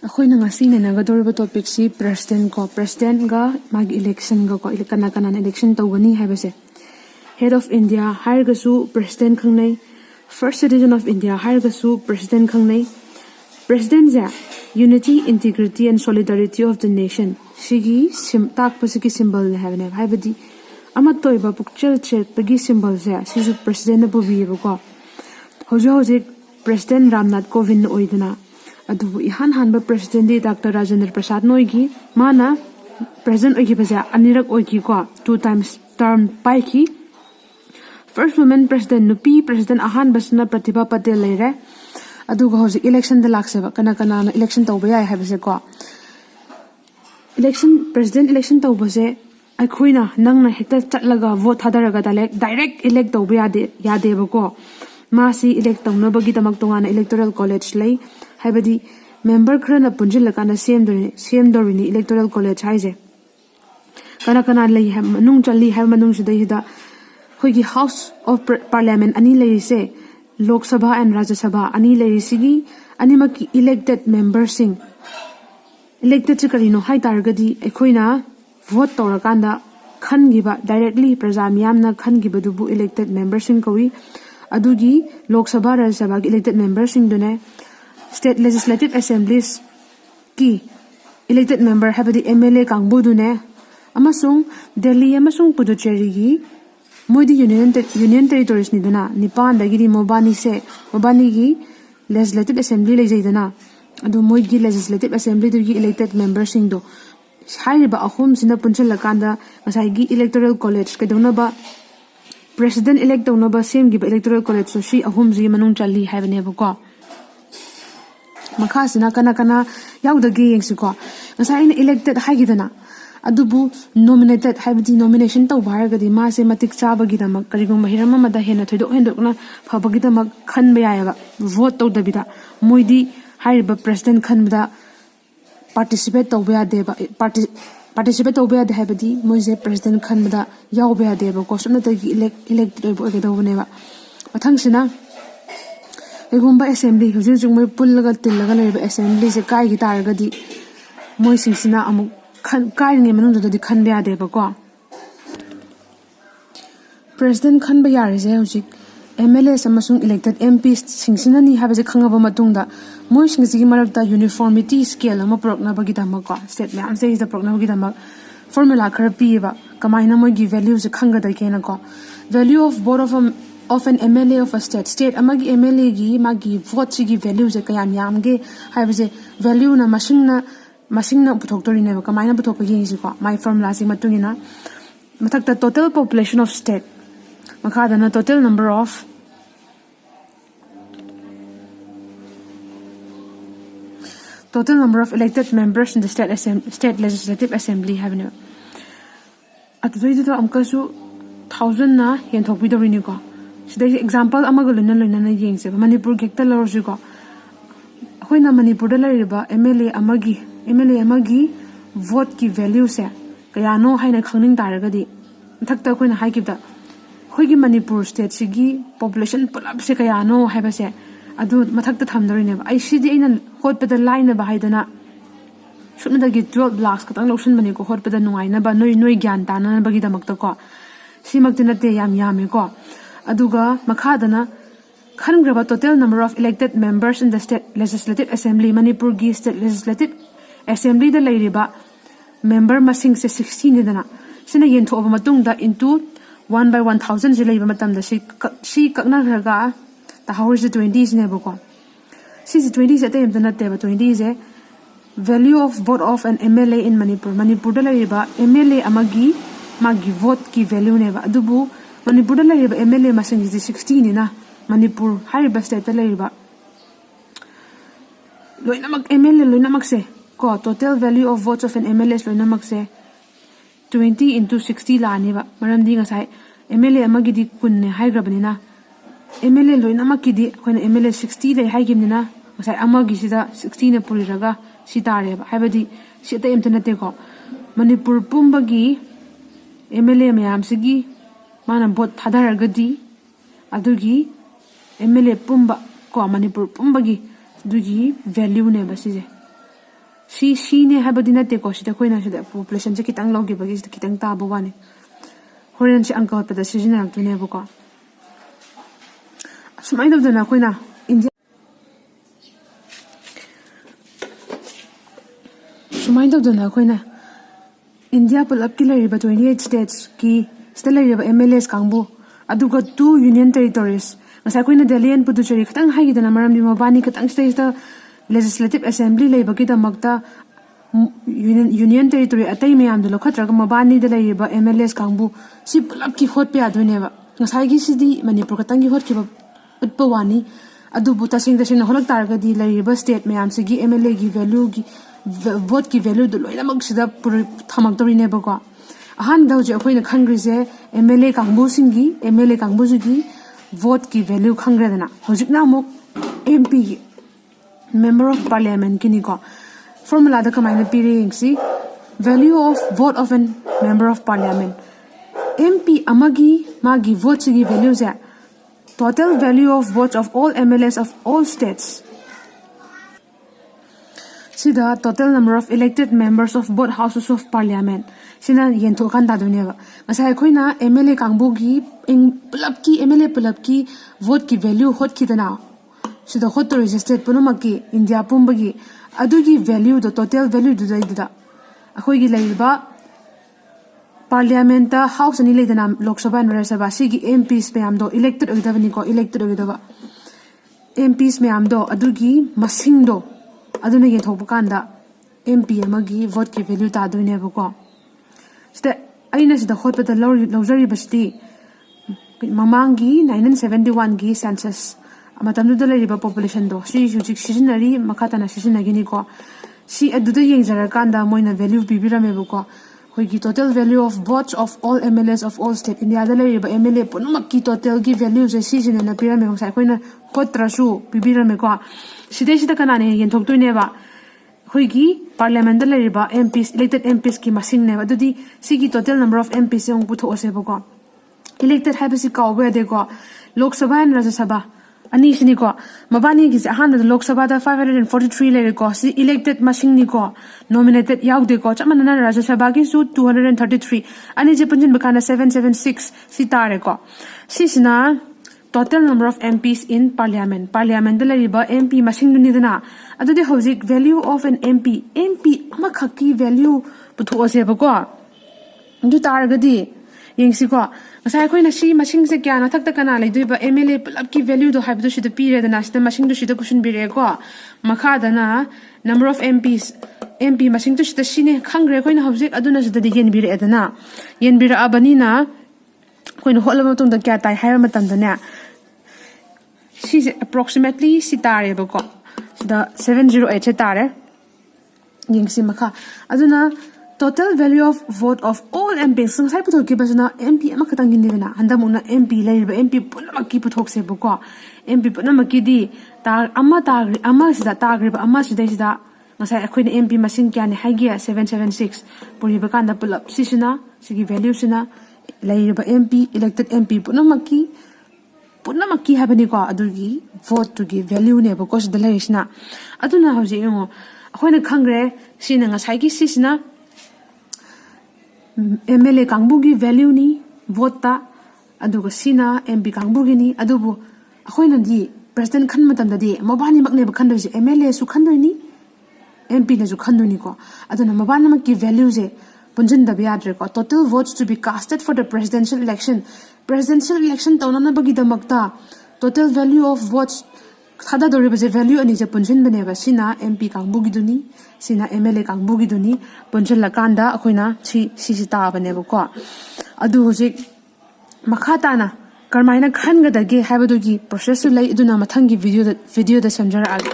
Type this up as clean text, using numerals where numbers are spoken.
ꯑꯩꯈꯣꯏꯅ ꯉꯁꯤ ꯅꯩꯅꯒꯗꯧꯔꯤꯕ ꯇꯣꯄꯤꯛꯁꯤ ꯄ꯭ꯔꯦꯁꯤꯗꯦꯟꯠꯒ ꯃꯥꯒꯤ ꯏꯂꯦꯛꯁꯟꯒꯀꯣ ꯀꯅꯥ ꯏꯂꯦꯛꯁꯟ ꯇꯧꯒꯅꯤ ꯍꯥꯏꯕꯁꯦ ꯍꯦꯗ ꯑꯣꯐ ꯏꯟꯗꯤꯌꯥ ꯍꯥꯏꯔꯒꯁꯨ ꯄ꯭ꯔꯦꯁꯤꯗꯦꯟꯠ ꯈꯪꯅꯩ ꯐꯥꯔꯁꯠ ꯁꯤꯇꯤꯖꯟ ꯑꯣꯐ ꯏꯟꯗꯤꯌꯥ ꯍꯥꯏꯔꯒꯁꯨ ꯄ꯭ꯔꯦꯁꯤꯗꯦꯟꯠ ꯈꯪꯅꯩ ꯄ꯭ꯔꯦꯁꯤꯗꯦꯟꯠꯁꯦ unity integrity and solidarity of the nation ꯁꯤꯒꯤ ꯇꯥꯛꯄꯁꯤꯒꯤ ꯁꯤꯝꯕꯜꯅꯦ ꯍꯥꯏꯕꯅꯦꯕ ꯍꯥꯏꯕꯗꯤ ꯑꯃꯠꯇ ꯑꯣꯏꯕ ꯄꯨꯛꯆꯦꯜ ꯆꯦꯠꯄꯒꯤ ꯁꯤꯝꯕꯜꯁꯦ ꯁꯤꯁꯨ ꯄ꯭ꯔꯦꯁꯤꯗꯦꯟꯠꯅ ꯄꯨꯕꯤꯌꯦꯕꯀꯣ ꯍꯧꯖꯤꯛ ꯄ꯭ꯔꯦꯁꯤꯗꯦꯟꯠ ꯔꯥꯝꯅꯥꯊ ꯀꯣꯕꯤꯟꯗ ꯑꯣꯏꯗꯅ ꯑꯗꯨꯕꯨ ꯏꯍꯥꯟ ꯍꯥꯟꯕ ꯄ꯭ꯔꯦꯁꯤꯗꯦꯟꯠꯗꯤ ꯗꯥꯛꯇꯔ ꯔꯥꯖꯦꯟꯗ꯭ꯔ ꯄ꯭ꯔꯁꯥꯗ ꯅꯣꯏꯒꯤ ꯃꯥꯅ ꯄ꯭ꯔꯦꯁꯤꯗꯦꯟꯠ ꯑꯣꯏꯈꯤꯕꯁꯦ ꯑꯅꯤꯔꯛ ꯑꯣꯏꯈꯤꯀꯣ 2 times ꯇꯔꯝ ꯄꯥꯏꯈꯤ ꯐꯥꯔꯁꯠ ꯋꯨꯃꯦꯟ ꯄ꯭ꯔꯦꯁꯤꯗꯦꯟꯠ ꯅꯨꯄꯤ ꯄ꯭ꯔꯦꯁꯤꯗꯦꯟꯠ ꯑꯍꯥꯟꯕꯁꯤꯅ ꯄ꯭ꯔꯇꯤꯚꯥ ꯄꯇꯦꯜ ꯂꯩꯔꯦ ꯑꯗꯨꯒ ꯍꯧꯖꯤꯛ ꯏꯂꯦꯛꯁꯟꯗ ꯂꯥꯛꯁꯦꯕ ꯀꯅꯥꯅ ꯏꯂꯦꯛꯁꯟ ꯇꯧꯕ ꯌꯥꯏ ꯍꯥꯏꯕꯁꯦꯀꯣ ꯄ꯭ꯔꯦꯁꯤꯗꯦꯟꯠ ꯏꯂꯦꯛꯁꯟ ꯇꯧꯕꯁꯦ ꯑꯩꯈꯣꯏꯅ ꯅꯪꯅ ꯍꯦꯛꯇ ꯆꯠꯂꯒ ꯚꯣꯠ ꯊꯥꯗꯔꯒ ꯗꯥꯏꯔꯦꯛ ꯏꯂꯦꯛ ꯇꯧꯕ ꯌꯥꯗꯦꯕꯀꯣ ꯃꯥꯁꯤ ꯏꯂꯦꯛ ꯇꯧꯅꯕꯒꯤꯗꯃꯛ ꯇꯣꯉꯥꯟꯅ ꯏꯂꯦꯛꯇꯣꯔꯦꯜ ꯀꯣꯂꯦꯖ ꯂꯩ ꯍꯥꯏꯕꯗꯤ ꯃꯦꯝꯕꯔ ꯈꯔꯅ ꯄꯨꯟꯁꯤꯜꯂꯀꯥꯟꯗ ꯁꯦꯝꯗꯧꯔꯤꯅꯤ ꯏꯂꯦꯛꯇꯣꯔꯦꯜ ꯀꯣꯂꯦꯖ ꯍꯥꯏꯁꯦ ꯀꯅꯥ ꯂꯩ ꯃꯅꯨꯡ ꯆꯜꯂꯤ ꯍꯥꯏꯕ ꯃꯅꯨꯡꯁꯤꯗꯩꯁꯤꯗ ꯑꯩꯈꯣꯏꯒꯤ ꯍꯥꯎꯁ ꯑꯣꯐ ꯄꯥꯔꯂꯤꯌꯥꯃꯦꯟꯠ ꯑꯅꯤ ꯂꯩꯔꯤꯁꯦ ꯂꯣꯛ ꯁꯚꯥ ꯑꯦꯟ ꯔꯥꯖ꯭ꯌ ꯁꯚꯥ ꯑꯅꯤ ꯂꯩꯔꯤꯁꯤꯒꯤ ꯑꯅꯤꯃꯛꯀꯤ ꯏꯂꯦꯛꯇꯦꯠ ꯃꯦꯝꯕꯔꯁꯤꯡ इलेक्टेड करीनो है तारगदी अखोइना वोट तौरकांदा खनगिबा डायरेक्टली प्रजा मियामना खनगिबदुबु इलेक्टेड मेंबरसिंग कवी अदुगी लोकसभा राज्यसभा की इलेक्टेड मेंबरसिंग दुने स्टेट लेजिस्लेटिव असेंबलीज की इलेक्टेड मेंबर हैबदी एमएलए कांगबु दुने अमसुंग दिल्ली अमसुंग पुदुचेरी की मोदी यूनियन टेरिटोरीज निदना निपान दगिरी मोबानी की लेजिस्लेटिव असेंबली लेजैदना अदु मोइगी लेजिस्लेटिव असेंबली दुगी इलेक्टेड मेंबरसिंग दो हाइरिबा अहोम सिना पुनचलकांदा मसाइगी इलेक्टोरल कॉलेज केदोनबा प्रेसिडेंट इलेक्ट तौनबा सेमगिबा इलेक्टोरल कॉलेज सो अहोम जी मनुंग चली हाइबनेबको मखासिना कना याउदगे येंगसिको मसाइना इलेक्टेड हाइगिदना अदुबु नॉमिनेटेड हाइबदी नॉमिनेशन तौबा हारगदी मासे मतिक चाबगिदमक करिगुम हिरम मदा हेना थोइदोक हेंदोकना फबगिदमक खनबा यायबा वोट तौदबिदा मोइदी हाइरिबा प्रेसिडेंट खनबदा पार्टिसिपेट तौबा यादेबा पार्टिसिपेट तौबा यादे हाइबदी मोइजे प्रेसिडेंट खनबदा यावबा यादेबा को सुनतगी इलेक्टेड ओइगदौबनेबा मथंगसिना एगुम्बा असेंबली हुजुजुग मोइ पुल्लगा तिल्लगा लेबा असेंबली से काइगी तारगदी मोइसिंगसिना अमुक काइरिंगे मनुंगददी खनबा यादेबा को प्रेसिडेंट खनबा यारिजे हुजिक एमएलए समसुंग इलेक्टेड एमपी सिंगसिनानी हाबजे खंगबा मतुंगदा मोइ सिंगसिगी मरकता यूनिफॉर्मिटी स्केल अमा पुरकनाबगिदमक स्टेट मैम से इज पुरकनाबगिदमक फॉर्मूला खरा पीबा कमाइना मोइगी वैल्यू से खंगदा केनको वैल्यू ऑफ बोर्ड of an MLA of a state अमागी एमएलए गी मागी वोट सिगी वैल्यू से कयाम यामगे हाबजे वैल्यू ना मसिंगना पुथोक्तोरिनेबा कमाइना पुथोक येंगिसिको माइ फॉर्मूला से मतुंगिना मथक्ता टोटल पॉपुलेशन ऑफ स्टेट मखादना total number of elected members in the state legislative assembly having at the way amkasu 1000 na yen thokbidorini ko sidai example amaga loina yengse manipur gekta lorju ko hoina manipur da lariba MLA amagi vote ki value se kaya no haina khangning taragadi thakta koina haikibda hoigi manipur state sigi population pulap se kaya no haibase अदु मथक्ता थमदरिनेबा आई सिदि इना होटपदा लाइनबा हाइदना सुनदगी 12 लाख खतंग लौसन बने को होटपदा नुंगाइनबा नोइ ज्ञान ताननबगी दमक्ता को सिमक्ति नते यामे को अदुगा मखादना खनग्रबा total number of elected members in the state legislative assembly Manipur गी स्टेट लेजिस्लेटिव असेंबली द लेरिबा मेंबर मसिंग से 16 निदना सिना येंथोबा मतुंगदा इनटू 1 by 1000 जे लेबा मतमदा सी ककनाग्रगा ताहौर से 20 नेबको सी 20 से ते एमतना तेबा 20 से value of vote of an MLA in Manipur द लरिबा एमएलए अमगी मागी वोट की वैल्यू नेबा अदुबु मणिपुर द लरिबा एमएलए मसिंग 16 निना मणिपुर हारिबा स्टेट द लरिबा लोइनमक एमएलए लोइनमक से को total value of votes of an MLA लोइनमक से 20 into 60 लानेबा मरमदी ngасai एमएलए अमगी दि कुन हाइग्रबनिना एमएलए लोइनमकीदी अखोइना एमएलए 60 ले हाइगिमनिना ngасai amagisida 16 ने पुरिरगा सितारेबा हाइबदी सिते एमते नतेको मणिपुर पुंबगी एमएलए मयामसिगी माना भोट थादारगदी अदुगी एमएलए पुंबा को मणिपुर पुंबगी दुगी वैल्यू ने बसिजे Shine habadi na teko shida koi na shida population se kitang logi bagi shida kitang tabo wani. Horen si angka pada sijina raktu ne buka. Sumai dab dana koi na India. Sumai dab dana koi na India pulap ki lari ba 28 states ki sida lari ba MLAs kangbu. Aduga 2 union territories. Masa koi na Delhi and Puducherry katang hai dana maram di mabani katang sida Legislative Assembly lay bagi damakta Union Territory atay mayam dulo khatraga mabani da lay ba MLAs kangbu si pulap ki hot pe adune ba ngasai gi sidi Manipur katang gi hot ki ba utpa wani adu buta sing da sing holak targa di lay ba state mayam si gi MLA gi value gi vote ki value dulo ina mag sida pur thamak tori ne ba ko ahan da je khoi na khangri je MLA kangbu singi MLA kangbu gi vote ki value khangre dana hojik na mok MP Member of Parliament kini ko formula da kamay na piring si value of vote of an Member of Parliament MP amagi magi vote sigi value sa total value of votes of all MLAs of all states sida total number of elected members of both houses of Parliament sina yento kan da dunia ba masai khoi na MLA kangbu gi pulap ki MLA pulap ki vote ki value hot ki dana sida hot registered punamaki India pumbagi adugi value the total value du dai da akhoi gi laiba parliament house ani leidana lok sabha and rajya sabha sigi MPs pe amdo elected ogdavani ko elected ogdava MPs me amdo adugi masing do aduna ye thok kanda MP amagi vote ki value ta duine ba ko sida aina sida hot pa da lojari basti mamangi 1971 gi census Amatam do lari ba population do si hujik seasonary makata na seasonary gini ko si aduda yeng jarakanda moina value bibira me ko hoigi total value of votes of all MLAs of all state India da lari ba MLA punumakki total gi value je season na pira me ko sai koina kotrasu bibira me ko sidai sida kana ne yen thok toine ba hoigi parliament da lari ba MPs elected MPs ki masing ne adudi sigi total number of MPs yong putho ose ba ko elected habisi ka obe de ko lok sabha and rajya sabha Ani sini ko mabani gi ahan da Lok Sabha da 543 le ko si elected masing ni ko nominated yaw de ko chamana na Rajya Sabha gi su 233 ani je punjin bakana 776 si tare ko si sina total number of MPs in parliament da lariba MP masing ni dana adu de hojik value of an MP ama khaki value putho ase ba ko du tar ga di yengsi ko masai khoi na si masing se kya na thak ta kana lai duiba MLA pulap ki value do haib do shida pire dana shida masing do shida kushun bire ko makha dana number of MP masing do shida sine khangre khoi na hobjek aduna shida de yen bire dana yen bire abani na khoi na hola matung da kya tai hai matam dana si approximately si tare ba ko shida 708 se tare yengsi makha aduna total value of vote of all MPs sai puthok ki basna MP ama khatang gin dina handamuna MP laiba MP punamaki puthok se buko MP punamaki di ta ama sida ta griba ama sida ngasai akhoi na MP masing kya ne haigia 776 puri bakanda pulap sisina sigi value sina laiba MP elected MP punamaki habani ko adugi vote to give value ne buko sida laisna aduna hauji ngo akhoi na khangre sina ngasai gi sisina MLA kangbugi value ni vote ta aduga sina MP kangbugi ni adubu akhoina di president khan matam da di mabani makne ba khandoi je MLA su khandoi ni MP na su khandoi ni ko aduna mabani mak ki value je punjin da biadre ko total votes to be casted for the presidential election tawna na bagi damakta total value of votes khada dori ba je value ani je punjin bane ba sina MP kangbugi duni sina MLA kangbugi duni punjin la kanda akoina si ta bane ba ko adu hojik makhata na karmaina khan ga dage haibadu gi process lai iduna mathangi video da samjara ag